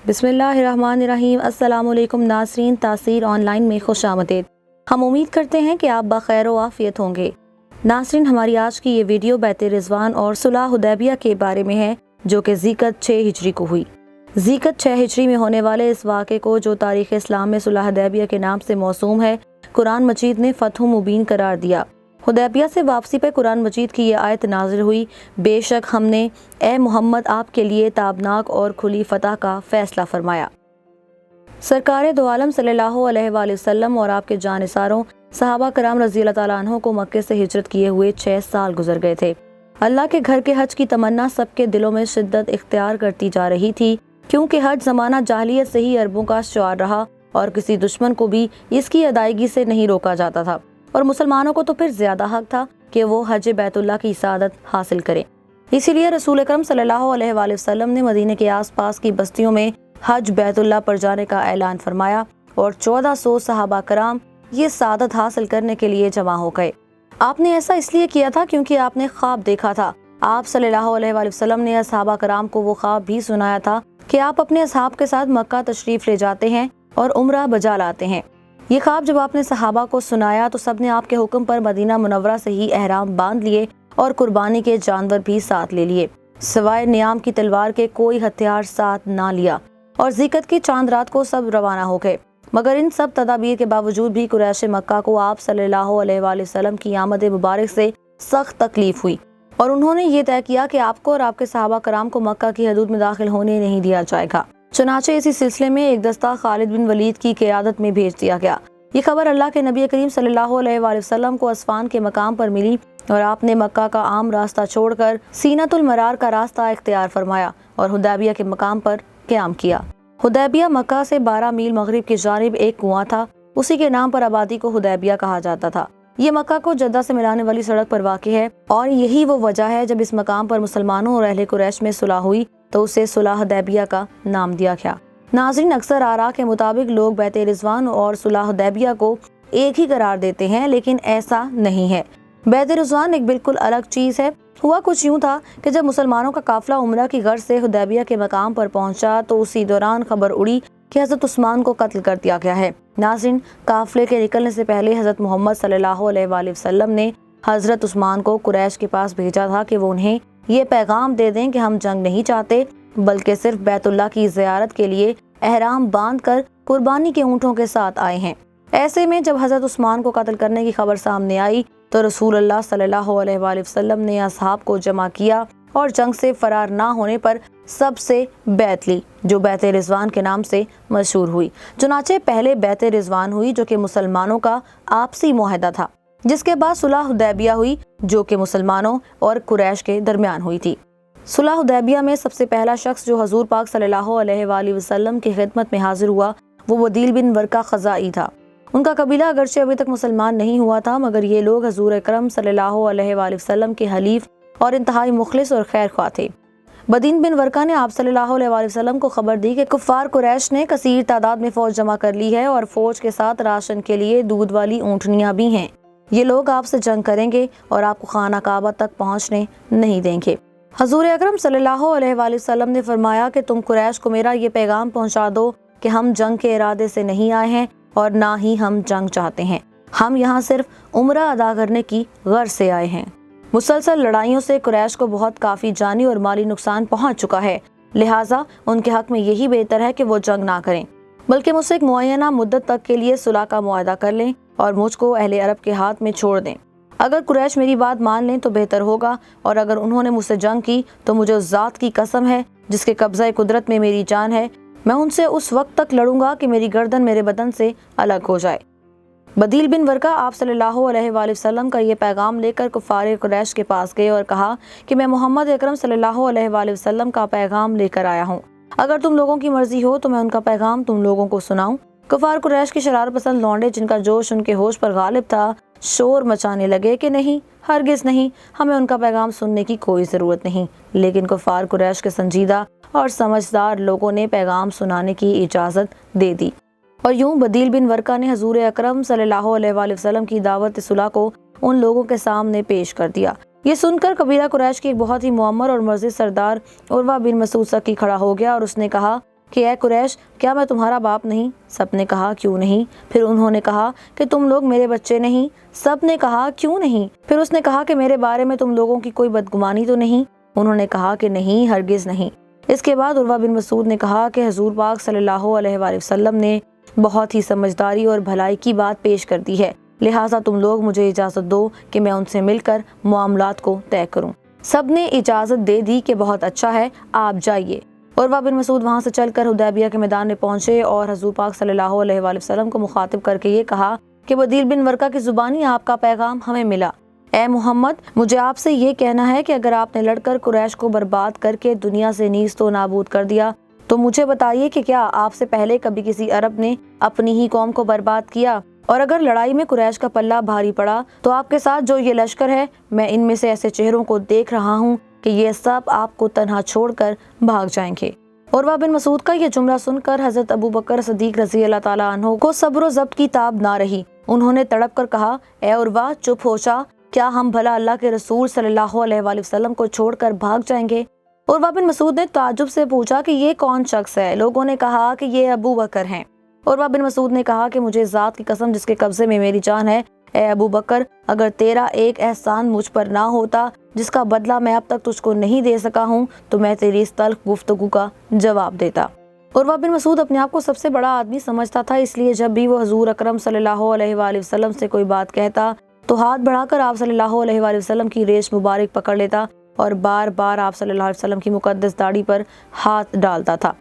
بسم اللہ الرحمن الرحیم۔ السلام علیکم ناظرین، تاثیر آن لائن میں خوش آمدید۔ ہم امید کرتے ہیں کہ آپ بخیر و عافیت ہوں گے۔ ناظرین، ہماری آج کی یہ ویڈیو بیت-ے-رضوان اور صلح حدیبیہ کے بارے میں ہے، جو کہ ذی-القعدہ 6 ہجری کو ہوئی۔ ذی-القعدہ 6 ہجری میں ہونے والے اس واقعے کو، جو تاریخ اسلام میں صلح حدیبیہ کے نام سے موسوم ہے، قرآن مجید نے فتح مبین قرار دیا۔ حدیبیہ سے واپسی پہ قرآن مجید کی یہ آیت نازل ہوئی: بے شک ہم نے اے محمد آپ کے لیے تابناک اور کھلی فتح کا فیصلہ فرمایا۔ سرکار دو عالم صلی اللہ علیہ وآلہ وسلم اور آپ کے جانثاروں صحابہ کرام رضی اللہ تعالیٰ عنہ کو مکے سے ہجرت کیے ہوئے 6 سال گزر گئے تھے۔ اللہ کے گھر کے حج کی تمنا سب کے دلوں میں شدت اختیار کرتی جا رہی تھی، کیونکہ حج زمانہ جاہلیت سے ہی عربوں کا شعار رہا اور کسی دشمن کو بھی اس کی ادائیگی سے نہیں روکا جاتا تھا، اور مسلمانوں کو تو پھر زیادہ حق تھا کہ وہ حج بیت اللہ کی سعادت حاصل کریں۔ اسی لیے رسول اکرم صلی اللہ علیہ وآلہ وسلم نے مدینہ کے آس پاس کی بستیوں میں حج بیت اللہ پر جانے کا اعلان فرمایا، اور 1400 صحابہ کرام یہ سعادت حاصل کرنے کے لیے جمع ہو گئے۔ آپ نے ایسا اس لیے کیا تھا کیونکہ آپ نے خواب دیکھا تھا۔ آپ صلی اللہ علیہ وآلہ وسلم نے صحابہ کرام کو وہ خواب بھی سنایا تھا کہ آپ اپنے اصحاب کے ساتھ مکہ تشریف لے جاتے ہیں اور عمرہ بجا لاتے ہیں۔ یہ خواب جب آپ نے صحابہ کو سنایا تو سب نے آپ کے حکم پر مدینہ منورہ سے ہی احرام باندھ لیے اور قربانی کے جانور بھی ساتھ لے لیے، سوائے نیام کی تلوار کے کوئی ہتھیار ساتھ نہ لیا، اور ذی-القعدہ کی چاند رات کو سب روانہ ہو گئے۔ مگر ان سب تدابیر کے باوجود بھی قریش مکہ کو آپ صلی اللہ علیہ وآلہ وسلم کی آمد مبارک سے سخت تکلیف ہوئی، اور انہوں نے یہ طے کیا کہ آپ کو اور آپ کے صحابہ کرام کو مکہ کی حدود میں داخل ہونے نہیں دیا جائے گا۔ چنانچہ اسی سلسلے میں ایک دستہ خالد بن ولید کی قیادت میں بھیج دیا گیا۔ یہ خبر اللہ کے نبی کریم صلی اللہ علیہ وآلہ وسلم کو عصفان کے مقام پر ملی، اور آپ نے مکہ کا عام راستہ چھوڑ کر سینۃ المرار کا راستہ اختیار فرمایا اور حدیبیہ کے مقام پر قیام کیا۔ حدیبیہ مکہ سے 12 میل مغرب کی جانب ایک کنواں تھا، اسی کے نام پر آبادی کو حدیبیہ کہا جاتا تھا۔ یہ مکہ کو جدہ سے ملانے والی سڑک پر واقع ہے، اور یہی وہ وجہ ہے جب اس مقام پر مسلمانوں اور اہل قریش میں صلح ہوئی تو اسے صلح حدیبیہ کا نام دیا گیا۔ ناظرین، اکثر آراء کے مطابق لوگ بیت-ے-رضوان اور صلح حدیبیہ کو ایک ہی قرار دیتے ہیں، لیکن ایسا نہیں ہے۔ بیت-ے-رضوان ایک بالکل الگ چیز ہے۔ ہوا کچھ یوں تھا کہ جب مسلمانوں کا قافلہ عمرہ کی غرض سے حدیبیہ کے مقام پر پہنچا تو اسی دوران خبر اڑی کہ حضرت عثمان کو قتل کر دیا گیا ہے۔ ناظرین، قافلے کے نکلنے سے پہلے حضرت محمد صلی اللہ علیہ وآلہ وسلم نے حضرت عثمان کو قریش کے پاس بھیجا تھا کہ وہ انہیں یہ پیغام دے دیں کہ ہم جنگ نہیں چاہتے، بلکہ صرف بیت اللہ کی زیارت کے لیے احرام باندھ کر قربانی کے اونٹوں کے ساتھ آئے ہیں۔ ایسے میں جب حضرت عثمان کو قتل کرنے کی خبر سامنے آئی تو رسول اللہ صلی اللہ علیہ وآلہ وسلم نے اصحاب کو جمع کیا اور جنگ سے فرار نہ ہونے پر سب سے بیعت لی، جو بیت-ے-رضوان کے نام سے مشہور ہوئی۔ چنانچہ پہلے بیت-ے-رضوان ہوئی، جو کہ مسلمانوں کا آپسی معاہدہ تھا، جس کے بعد صلح حدیبیہ ہوئی، جو کہ مسلمانوں اور قریش کے درمیان ہوئی تھی۔ صلح حدیبیہ میں سب سے پہلا شخص جو حضور پاک صلی اللہ علیہ وآلہ وسلم کی خدمت میں حاضر ہوا وہ بدیل بن ورقہ خزاعی تھا۔ ان کا قبیلہ اگرچہ ابھی تک مسلمان نہیں ہوا تھا، مگر یہ لوگ حضور اکرم صلی اللہ علیہ وآلہ وسلم کے حلیف اور انتہائی مخلص اور خیر خواہ تھے۔ بدین بن ورقہ نے آپ صلی اللہ علیہ وآلہ وسلم کو خبر دی کہ کفار قریش نے کثیر تعداد میں فوج جمع کر لی ہے، اور فوج کے ساتھ راشن کے لیے دودھ والی اونٹنیاں بھی ہیں۔ یہ لوگ آپ سے جنگ کریں گے اور آپ کو خانہ کعبہ تک پہنچنے نہیں دیں گے۔ حضور اکرم صلی اللہ علیہ وآلہ وسلم نے فرمایا کہ تم قریش کو میرا یہ پیغام پہنچا دو کہ ہم جنگ کے ارادے سے نہیں آئے ہیں اور نہ ہی ہم جنگ چاہتے ہیں، ہم یہاں صرف عمرہ ادا کرنے کی غرض سے آئے ہیں۔ مسلسل لڑائیوں سے قریش کو بہت کافی جانی اور مالی نقصان پہنچ چکا ہے، لہٰذا ان کے حق میں یہی بہتر ہے کہ وہ جنگ نہ کریں، بلکہ مجھ سے ایک معینہ مدت تک کے لیے صلح کا معاہدہ کر لیں اور مجھ کو اہل عرب کے ہاتھ میں چھوڑ دیں۔ اگر قریش میری بات مان لیں تو بہتر ہوگا، اور اگر انہوں نے مجھ سے جنگ کی تو مجھے اس ذات کی قسم ہے جس کے قبضہ قدرت میں میری جان ہے، میں ان سے اس وقت تک لڑوں گا کہ میری گردن میرے بدن سے الگ ہو جائے۔ بدیل بن ورقہ آپ صلی اللہ علیہ وآلہ وسلم کا یہ پیغام لے کر کفار قریش کے پاس گئے اور کہا کہ میں محمد اکرم صلی اللہ علیہ وآلہ وسلم کا پیغام لے کر آیا ہوں، اگر تم لوگوں کی مرضی ہو تو میں ان کا پیغام تم لوگوں کو سناؤں۔ کفار قریش کی شرارت پسند لونڈے، جن کا جوش ان کے ہوش پر غالب تھا، شور مچانے لگے کہ نہیں، ہرگز نہیں، ہمیں ان کا پیغام سننے کی کوئی ضرورت نہیں۔ لیکن کفار قریش کے سنجیدہ اور سمجھدار لوگوں نے پیغام سنانے کی اجازت دے دی، اور یوں بدیل بن ورقہ نے حضور اکرم صلی اللہ علیہ وآلہ وسلم کی دعوت صلح کو ان لوگوں کے سامنے پیش کر دیا۔ یہ سن کر قبیلہ قریش کی ایک بہت ہی معمر اور مرزی سردار عروہ بن مسعود سکی کھڑا ہو گیا، اور اس نے کہا کہ اے قریش، کیا میں تمہارا باپ نہیں؟ سب نے کہا کیوں نہیں؟ پھر انہوں نے کہا کہ تم لوگ میرے بچے نہیں؟ سب نے کہا کیوں نہیں؟ پھر اس نے کہا کہ میرے بارے میں تم لوگوں کی کوئی بدگمانی تو نہیں؟ انہوں نے کہا کہ نہیں، ہرگز نہیں۔ اس کے بعد عروہ بن مسعود نے کہا کہ حضور پاک صلی اللہ علیہ وآلہ وسلم نے بہت ہی سمجھداری اور بھلائی کی بات پیش کر دی ہے، لہٰذا تم لوگ مجھے اجازت دو کہ میں ان سے مل کر معاملات کو طے کروں۔ سب نے اجازت دے دی کہ بہت اچھا ہے، آپ جائیے۔ عروہ بن مسعود وہاں سے چل کر حدیبیہ کے میدان میں پہنچے اور حضور پاک صلی اللہ علیہ وآلہ وسلم کو مخاطب کر کے یہ کہا کہ بدیل بن ورقہ کی زبانی آپ کا پیغام ہمیں ملا۔ اے محمد، مجھے آپ سے یہ کہنا ہے کہ اگر آپ نے لڑ کر قریش کو برباد کر کے دنیا سے نیست و نابود کر دیا تو مجھے بتائیے کہ کیا آپ سے پہلے کبھی کسی عرب نے اپنی ہی قوم کو برباد کیا؟ اور اگر لڑائی میں قریش کا پلہ بھاری پڑا تو آپ کے ساتھ جو یہ لشکر ہے، میں ان میں سے ایسے چہروں کو دیکھ رہا ہوں کہ یہ سب آپ کو تنہا چھوڑ کر بھاگ جائیں گے۔ عروہ بن مسعود کا یہ جملہ سن کر حضرت ابو بکر صدیق رضی اللہ تعالیٰ عنہ کو صبر و ضبط کی تاب نہ رہی۔ انہوں نے تڑپ کر کہا، اے عروہ، چپ ہو جا، کیا ہم بھلا اللہ کے رسول صلی اللہ علیہ وآلہ وسلم کو چھوڑ کر بھاگ جائیں گے؟ عروہ بن مسعود نے تعجب سے پوچھا کہ یہ کون شخص ہے؟ لوگوں نے کہا کہ یہ ابو بکر ہیں۔ عروہ بن مسعود نے کہا کہ مجھے ذات کی قسم جس کے قبضے میں میری جان ہے، اے ابو بکر، اگر تیرا ایک احسان مجھ پر نہ ہوتا جس کا بدلہ میں اب تک تجھ کو نہیں دے سکا ہوں تو میں تیری اس تلخ گفتگو کا جواب دیتا۔ عروہ بن مسعود اپنے آپ کو سب سے بڑا آدمی سمجھتا تھا، اس لیے جب بھی وہ حضور اکرم صلی اللہ علیہ وآلہ وسلم سے کوئی بات کہتا تو ہاتھ بڑھا کر آپ صلی اللہ علیہ وآلہ وسلم کی ریش مبارک پکڑ لیتا اور بار بار آپ صلی اللہ علیہ وسلم کی مقدس داڑھی پر ہاتھ ڈالتا تھا۔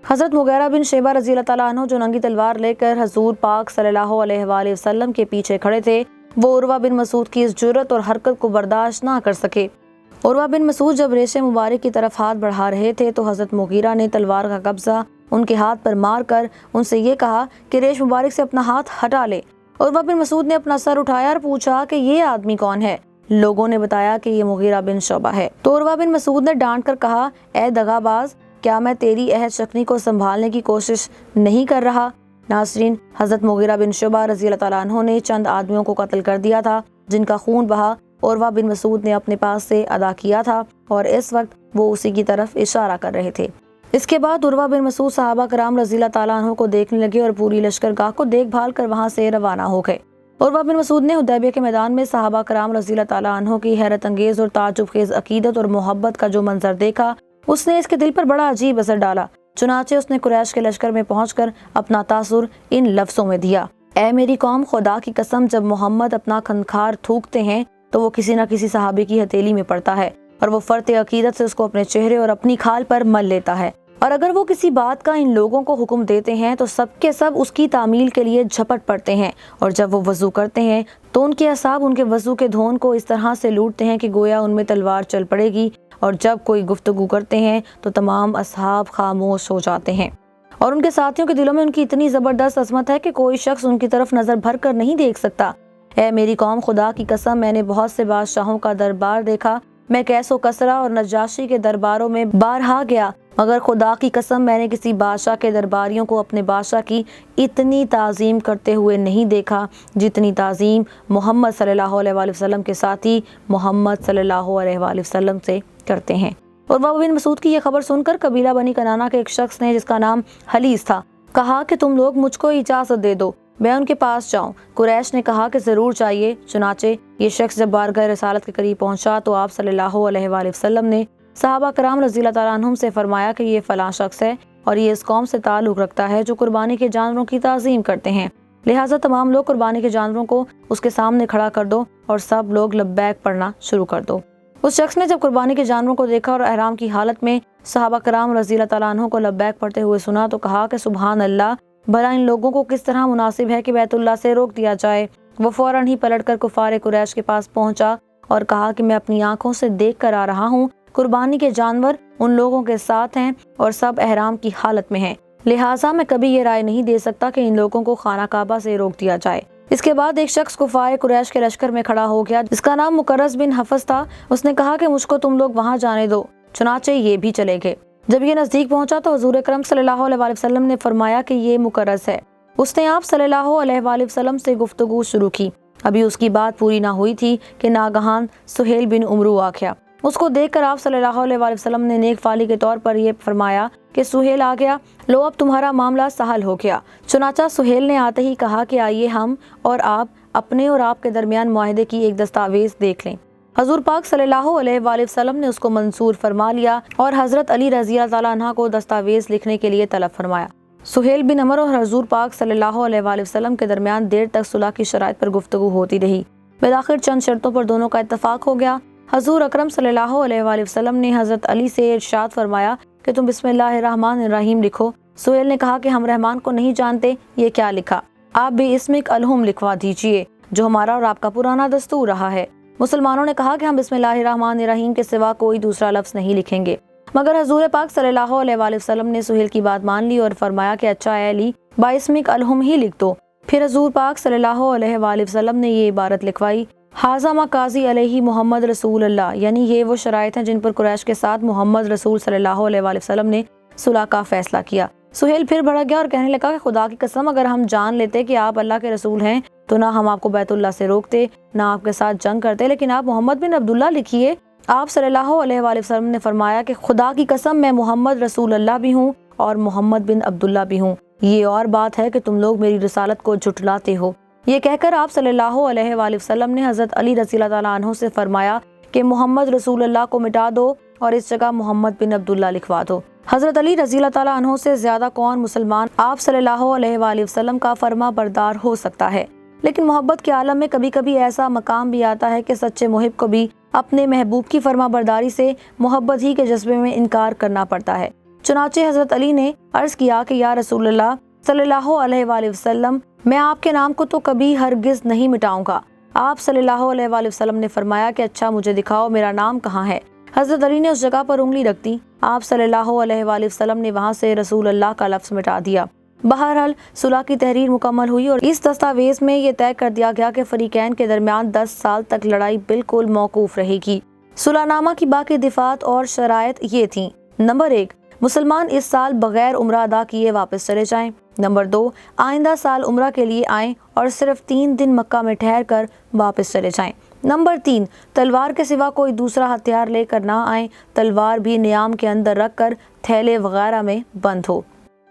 حضرت مغیرہ بن شیبہ رضی اللہ تعالیٰ عنہ جو ننگی تلوار لے کر حضور پاک صلی اللہ علیہ وآلہ وسلم کے پیچھے کھڑے تھے، وہ عروہ بن مسعود کی اس جرأت اور حرکت کو برداشت نہ کر سکے۔ عروہ بن مسعود جب ریش مبارک کی طرف ہاتھ بڑھا رہے تھے تو حضرت مغیرہ نے تلوار کا قبضہ ان کے ہاتھ پر مار کر ان سے یہ کہا کہ ریش مبارک سے اپنا ہاتھ ہٹا لے۔ عروہ بن مسعود نے اپنا سر اٹھایا اور پوچھا کہ یہ آدمی کون ہے؟ لوگوں نے بتایا کہ یہ مغیرہ بن شعبہ ہے۔ تو عروہ بن مسعود نے ڈانٹ کر کہا، اے دغا باز، کیا میں تیری عہد شکنی کو سنبھالنے کی کوشش نہیں کر رہا؟ ناظرین، حضرت مغیرہ بن شعبہ رضی اللہ تعالیٰ عنہ نے چند آدمیوں کو قتل کر دیا تھا جن کا خون بہا عروہ بن مسعود نے اپنے پاس سے ادا کیا تھا اور اس وقت وہ اسی کی طرف اشارہ کر رہے تھے۔ اس کے بعد عروہ بن مسعود صحابہ کرام رضی اللہ تعالیٰ عنہ کو دیکھنے لگے اور پوری لشکرگاہ کو دیکھ بھال کر وہاں سے روانہ ہو گئے۔ عروہ بن مسعود نے حدیبیہ کے میدان میں صحابہ کرام رضی اللہ تعالیٰ عنہ کی حیرت انگیز اور تعجب خیز عقیدت اور محبت کا جو منظر دیکھا، اس نے اس کے دل پر بڑا عجیب اثر ڈالا۔ چنانچہ اس نے قریش کے لشکر میں پہنچ کر اپنا تاثر ان لفظوں میں دیا، اے میری قوم، خدا کی قسم، جب محمد اپنا کھنکھار تھوکتے ہیں تو وہ کسی نہ کسی صحابی کی ہتھیلی میں پڑتا ہے اور وہ فرط عقیدت سے اس کو اپنے چہرے اور اپنی کھال پر مل لیتا ہے، اور اگر وہ کسی بات کا ان لوگوں کو حکم دیتے ہیں تو سب کے سب اس کی تعمیل کے لیے جھپٹ پڑتے ہیں، اور جب وہ وضو کرتے ہیں تو ان کے اعصاب ان کے وضو کے دھون کو اس طرح سے لوٹتے ہیں کہ گویا ان میں تلوار چل پڑے گی، اور جب کوئی گفتگو کرتے ہیں تو تمام اصحاب خاموش ہو جاتے ہیں، اور ان کے ساتھیوں کے دلوں میں ان کی اتنی زبردست عظمت ہے کہ کوئی شخص ان کی طرف نظر بھر کر نہیں دیکھ سکتا۔ اے میری قوم، خدا کی قسم، میں نے بہت سے بادشاہوں کا دربار دیکھا، میں کیس و کسرا اور نجاشی کے درباروں میں بارہا گیا، مگر خدا کی قسم میں نے کسی بادشاہ کے درباریوں کو اپنے بادشاہ کی اتنی تعظیم کرتے ہوئے نہیں دیکھا جتنی تعظیم محمد صلی اللہ علیہ وآلہ وسلم کے ساتھی محمد صلی اللہ علیہ وآلہ وسلم سے کرتے ہیں۔ عروہ بن مسعود کی یہ خبر سن کر قبیلہ بنی کنانہ کے ایک شخص نے، جس کا نام حلیز تھا، کہا کہ تم لوگ مجھ کو اجازت دے دو، میں ان کے پاس جاؤں۔ قریش نے کہا کہ ضرور چاہیے۔ چنانچہ یہ شخص جب بارگاہ رسالت کے قریب پہنچا تو آپ صلی اللہ علیہ وآلہ وسلم نے صحابہ کرام رضی اللہ تعالیٰ عنہم سے فرمایا کہ یہ فلاں شخص ہے اور یہ اس قوم سے تعلق رکھتا ہے جو قربانی کے جانوروں کی تعظیم کرتے ہیں، لہٰذا تمام لوگ قربانی کے جانوروں کو اس کے سامنے کھڑا کر دو اور سب لوگ لبیک پڑھنا شروع کر دو۔ اس شخص نے جب قربانی کے جانوروں کو دیکھا اور احرام کی حالت میں صحابہ کرام رضی اللہ تعالیٰ عنہ کو لبیک پڑھتے ہوئے سنا تو کہا کہ سبحان اللہ، بھلا ان لوگوں کو کس طرح مناسب ہے کہ بیت اللہ سے روک دیا جائے۔ وہ فوراً ہی پلٹ کر کفار قریش کے پاس پہنچا اور کہا کہ میں اپنی آنکھوں سے دیکھ کر آ رہا ہوں، قربانی کے جانور ان لوگوں کے ساتھ ہیں اور سب احرام کی حالت میں ہیں، لہٰذا میں کبھی یہ رائے نہیں دے سکتا کہ ان لوگوں کو خانہ کعبہ سے روک دیا جائے۔ اس کے بعد ایک شخص کفار قریش کے لشکر میں کھڑا ہو گیا جس کا نام مکرز بن حفص تھا۔ اس نے کہا کہ مجھ کو تم لوگ وہاں جانے دو، چنانچہ یہ بھی چلے گئے۔ جب یہ نزدیک پہنچا تو حضور اکرم صلی اللہ علیہ وآلہ وسلم نے فرمایا کہ یہ مکرز ہے۔ اس نے آپ صلی اللہ علیہ وآلہ وسلم سے گفتگو شروع کی۔ ابھی اس کی بات پوری نہ ہوئی تھی کہ ناگہان سہیل بن عمرو آ گیا۔ اس کو دیکھ کر آپ صلی اللہ علیہ وآلہ وسلم نے نیک فالی کے طور پر یہ فرمایا کہ سہیل آ گیا، لو اب تمہارا معاملہ سہل ہو گیا۔ چنانچہ سہیل نے آتے ہی کہا کہ آئیے ہم اور آپ اپنے اور آپ کے درمیان معاہدے کی ایک دستاویز دیکھ لیں۔ حضور پاک صلی اللہ علیہ وآلہ وسلم نے اس کو منظور فرما لیا اور حضرت علی رضی اللہ تعالیٰ عنہ کو دستاویز لکھنے کے لیے طلب فرمایا۔ سہیل بن عمر اور حضور پاک صلی اللہ علیہ وآلہ وسلم کے درمیان دیر تک صلح کی شرائط پر گفتگو ہوتی رہی۔ بالآخر چند شرطوں پر دونوں کا اتفاق ہو گیا۔ حضور اکرم صلی اللہ علیہ وآلہ وسلم نے حضرت علی سے ارشاد فرمایا کہ تم بسم اللہ الرحمن الرحیم لکھو۔ سہیل نے کہا کہ ہم رحمان کو نہیں جانتے، یہ کیا لکھا؟ آپ بھی اسمک الہم لکھوا دیجئے، جو ہمارا اور آپ کا پرانا دستور رہا ہے۔ مسلمانوں نے کہا کہ ہم بسم اللہ الرحمن الرحیم کے سوا کوئی دوسرا لفظ نہیں لکھیں گے، مگر حضور پاک صلی اللہ علیہ وآلہ وسلم نے سہیل کی بات مان لی اور فرمایا کہ اچھا اے علی، باسمک الہم ہی لکھ دو۔ پھر حضور پاک صلی اللہ علیہ وآلہ وسلم نے یہ عبارت لکھوائی، حاذا ما قاضی علیہ محمد رسول اللہ، یعنی یہ وہ شرائط ہیں جن پر قریش کے ساتھ محمد رسول صلی اللہ علیہ وآلہ وسلم نے صلح کا فیصلہ کیا۔ سہیل پھر بھڑک گیا اور کہنے لگا کہ خدا کی قسم، اگر ہم جان لیتے کہ آپ اللہ کے رسول ہیں تو نہ ہم آپ کو بیت اللہ سے روکتے، نہ آپ کے ساتھ جنگ کرتے، لیکن آپ محمد بن عبداللہ لکھیے۔ آپ صلی اللہ علیہ وآلہ وسلم نے فرمایا کہ خدا کی قسم، میں محمد رسول اللہ بھی ہوں اور محمد بن عبداللہ بھی ہوں، یہ اور بات ہے کہ تم لوگ میری رسالت کو جھٹلاتے ہو۔ یہ کہہ کر آپ صلی اللہ علیہ وآلہ وسلم نے حضرت علی رضی اللہ تعالیٰ عنہ سے فرمایا کہ محمد رسول اللہ کو مٹا دو اور اس جگہ محمد بن عبداللہ لکھوا دو۔ حضرت علی رضی اللہ تعالیٰ عنہ سے زیادہ کون مسلمان آپ صلی اللہ علیہ وآلہ وسلم کا فرما بردار ہو سکتا ہے؟ لیکن محبت کے عالم میں کبھی کبھی ایسا مقام بھی آتا ہے کہ سچے محب کو بھی اپنے محبوب کی فرما برداری سے محبت ہی کے جذبے میں انکار کرنا پڑتا ہے۔ چنانچہ حضرت علی نے عرض کیا کہ یا رسول اللہ صلی اللہ علیہ وآلہ وسلم، میں آپ کے نام کو تو کبھی ہرگز نہیں مٹاؤں گا۔ آپ صلی اللہ علیہ وآلہ وسلم نے فرمایا کہ اچھا مجھے دکھاؤ میرا نام کہاں ہے۔ حضرت علی نے اس جگہ پر انگلی رکھ دی، آپ صلی اللہ علیہ وآلہ وسلم نے وہاں سے رسول اللہ کا لفظ مٹا دیا۔ بہرحال صلح کی تحریر مکمل ہوئی اور اس دستاویز میں یہ طے کر دیا گیا کہ فریقین کے درمیان 10 سال تک لڑائی بالکل موقوف رہے گی۔ صلح نامہ کی باقی دفعات اور شرائط یہ تھیں: نمبر 1، مسلمان اس سال بغیر عمرہ ادا کیے واپس چلے جائیں۔ نمبر 2، آئندہ سال عمرہ کے لیے آئیں اور صرف 3 دن مکہ میں ٹھہر کر واپس چلے جائیں۔ نمبر 3، تلوار کے سوا کوئی دوسرا ہتھیار لے کر نہ آئیں، تلوار بھی نیام کے اندر رکھ کر تھیلے وغیرہ میں بند ہو۔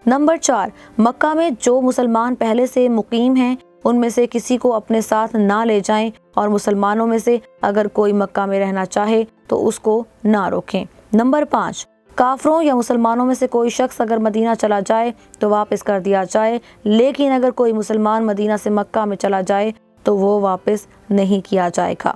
نمبر 4، مکہ میں جو مسلمان پہلے سے مقیم ہیں ان میں سے کسی کو اپنے ساتھ نہ لے جائیں اور مسلمانوں میں سے اگر کوئی مکہ میں رہنا چاہے تو اس کو نہ روکیں۔ نمبر 5، کافروں یا مسلمانوں میں سے کوئی شخص اگر مدینہ چلا جائے تو واپس کر دیا جائے، لیکن اگر کوئی مسلمان مدینہ سے مکہ میں چلا جائے تو وہ واپس نہیں کیا جائے گا۔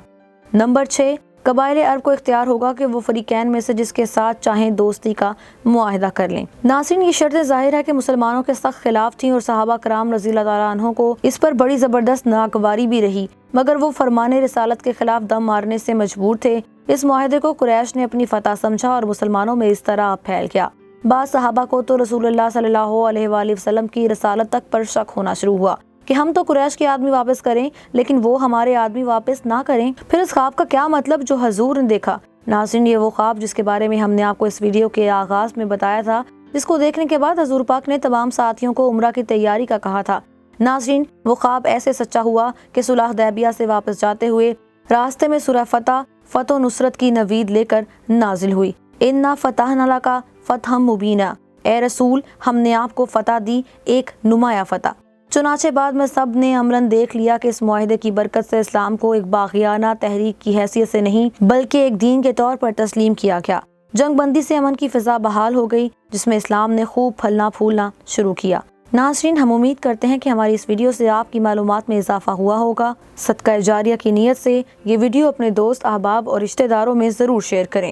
نمبر 6، قبائل عرب کو اختیار ہوگا کہ وہ فریقین میں سے جس کے ساتھ چاہیں دوستی کا معاہدہ کر لیں۔ ناظرین، یہ شرط ظاہر ہے کہ مسلمانوں کے سخت خلاف تھیں اور صحابہ کرام رضی اللہ تعالیٰ عنہ کو اس پر بڑی زبردست ناگواری بھی رہی، مگر وہ فرمان رسالت کے خلاف دم مارنے سے مجبور تھے۔ اس معاہدے کو قریش نے اپنی فتح سمجھا اور مسلمانوں میں اس طرح پھیل گیا۔ بعض صحابہ کو تو رسول اللہ صلی اللہ علیہ وآلہ وسلم کی رسالت تک پر شک ہونا شروع ہوا کہ ہم تو قریش کے آدمی واپس کریں لیکن وہ ہمارے آدمی واپس نہ کریں، پھر اس خواب کا کیا مطلب جو حضور نے دیکھا؟ ناظرین، یہ وہ خواب جس کے بارے میں ہم نے آپ کو اس ویڈیو کے آغاز میں بتایا تھا، جس کو دیکھنے کے بعد حضور پاک نے تمام ساتھیوں کو عمرہ کی تیاری کا کہا تھا۔ ناظرین، وہ خواب ایسے سچا ہوا کہ صلح حدیبیہ سے واپس جاتے ہوئے راستے میں سورہ فتح و نصرت کی نوید لے کر نازل ہوئی۔ اِنَّا فَتَحْنَا لَكَ فَتْحًا مُبِينًا، اے رسول ہم نے آپ کو فتح دی، ایک نمایاں فتح۔ چنانچہ بعد میں سب نے عملاً دیکھ لیا کہ اس معاہدے کی برکت سے اسلام کو ایک باغیانہ تحریک کی حیثیت سے نہیں بلکہ ایک دین کے طور پر تسلیم کیا گیا۔ جنگ بندی سے امن کی فضا بحال ہو گئی جس میں اسلام نے خوب پھلنا پھولنا شروع کیا۔ ناظرین، ہم امید کرتے ہیں کہ ہماری اس ویڈیو سے آپ کی معلومات میں اضافہ ہوا ہوگا۔ صدقہ جاریہ کی نیت سے یہ ویڈیو اپنے دوست، احباب اور رشتہ داروں میں ضرور شیئر کریں۔